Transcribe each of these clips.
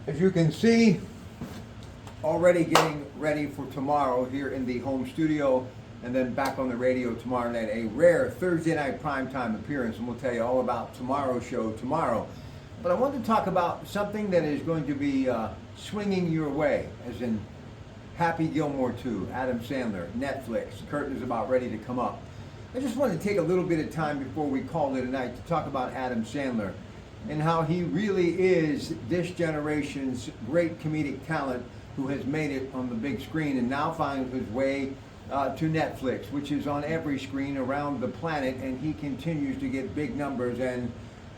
As you can see, already getting ready for tomorrow here in the home studio and then back on the radio tomorrow night. A rare Thursday night primetime appearance, and we'll tell you all about tomorrow's show tomorrow. But I want to talk about something that is going to be swinging your way, as in Happy Gilmore 2, Adam Sandler, Netflix. The curtain is about ready to come up. I just want to take a little bit of time before we call it a night to talk about Adam Sandler and how he really is this generation's great comedic talent who has made it on the big screen and now finds his way to Netflix, which is on every screen around the planet, and he continues to get big numbers. And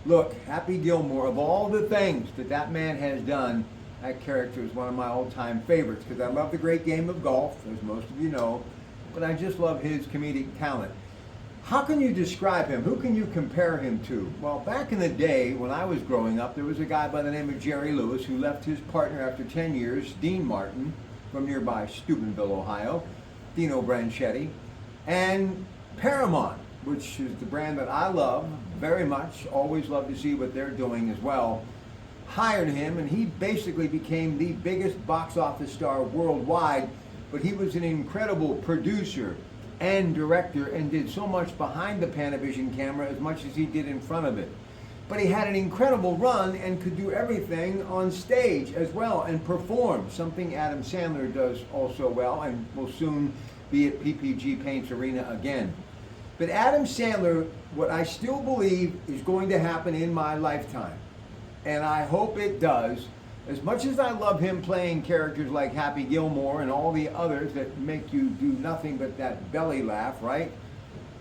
look, Happy Gilmore, of all the things that that man has done, that character is one of my all-time favorites because I love the great game of golf, as most of you know, but I just love his comedic talent. How can you describe him? Who can you compare him to? Well, back in the day when I was growing up, there was a guy by the name of Jerry Lewis who left his partner after 10 years, Dean Martin, from nearby Steubenville, Ohio, Dino Branchetti, and Paramount, which is the brand that I love very much, always love to see what they're doing as well, hired him, and he basically became the biggest box office star worldwide, but he was an incredible producer and director and did so much behind the Panavision camera as much as he did in front of it. But he had an incredible run and could do everything on stage as well and perform, something Adam Sandler does also well and will soon be at PPG Paints Arena again. But Adam Sandler, what I still believe is going to happen in my lifetime, and I hope it does, as much as I love him playing characters like Happy Gilmore and all the others that make you do nothing but that belly laugh, right?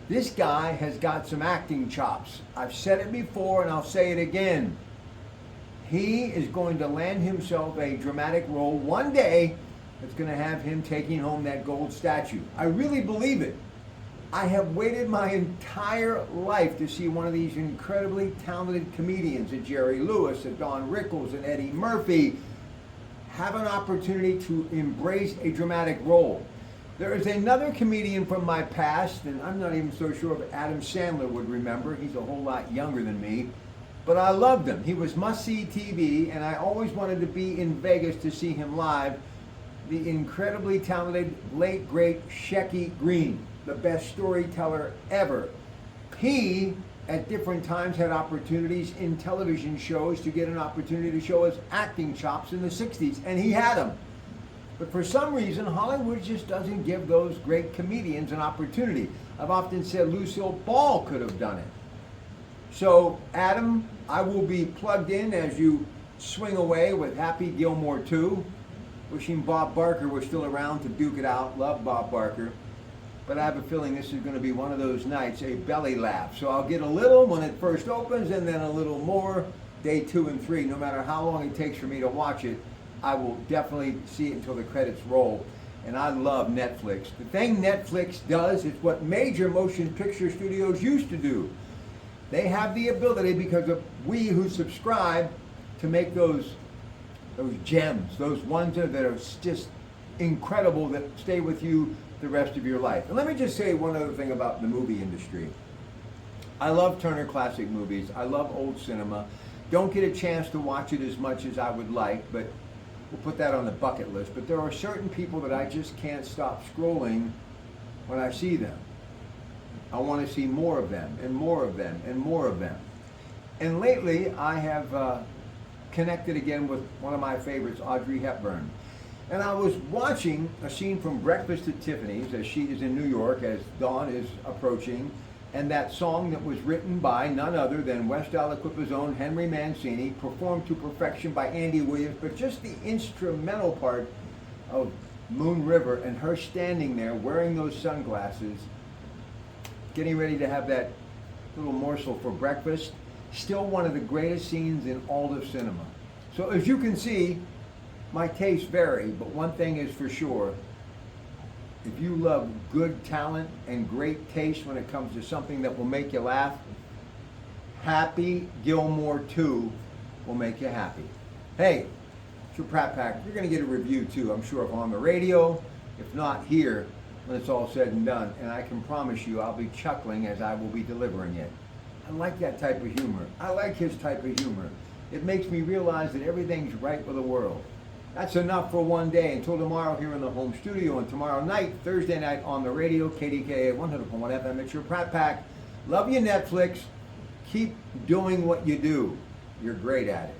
This guy has got some acting chops. I've said it before and I'll say it again. He is going to land himself a dramatic role one day that's going to have him taking home that gold statue. I really believe it. I have waited my entire life to see one of these incredibly talented comedians, a Jerry Lewis, a Don Rickles, and Eddie Murphy, have an opportunity to embrace a dramatic role. There is another comedian from my past, and I'm not even so sure if Adam Sandler would remember. He's a whole lot younger than me, but I loved him. He was must-see TV, and I always wanted to be in Vegas to see him live. The incredibly talented, late, great Shecky Greene, the best storyteller ever. He, at different times, had opportunities in television shows to get an opportunity to show his acting chops in the 60s, and he had them. But for some reason, Hollywood just doesn't give those great comedians an opportunity. I've often said Lucille Ball could have done it. So, Adam, I will be plugged in as you swing away with Happy Gilmore 2. Wishing Bob Barker was still around to duke it out. Love Bob Barker. But I have a feeling this is going to be one of those nights, a belly laugh. So I'll get a little when it first opens and then a little more day 2 and 3. No matter how long it takes for me to watch it, I will definitely see it until the credits roll. And I love Netflix. The thing Netflix does is what major motion picture studios used to do. They have the ability, because of we who subscribe, to make those gems, those ones that are just incredible, that stay with you the rest of your life. And let me just say one other thing about the movie industry. I love Turner Classic Movies. I love old cinema. Don't get a chance to watch it as much as I would like, but we'll put that on the bucket list. But there are certain people that I just can't stop scrolling when I see them. I want to see more of them and more of them and more of them. And lately I have connected again with one of my favorites, Audrey Hepburn. And I was watching a scene from Breakfast at Tiffany's as she is in New York as dawn is approaching, and that song that was written by none other than West Aliquippa's own Henry Mancini, performed to perfection by Andy Williams, but just the instrumental part of Moon River and her standing there wearing those sunglasses, getting ready to have that little morsel for breakfast, still one of the greatest scenes in all of cinema. So as you can see, my tastes vary, but one thing is for sure, if you love good talent and great taste when it comes to something that will make you laugh, Happy Gilmore 2 will make you happy. Hey, it's your Pratte Pack. You're going to get a review too, I'm sure, if on the radio, if not here, when it's all said and done. And I can promise you I'll be chuckling as I will be delivering it. I like that type of humor. I like his type of humor. It makes me realize that everything's right with the world. That's enough for one day. Until tomorrow here in the home studio, and tomorrow night, Thursday night on the radio, KDKA 100.1 FM. It's your Pratte Pack. Love you, Netflix. Keep doing what you do. You're great at it.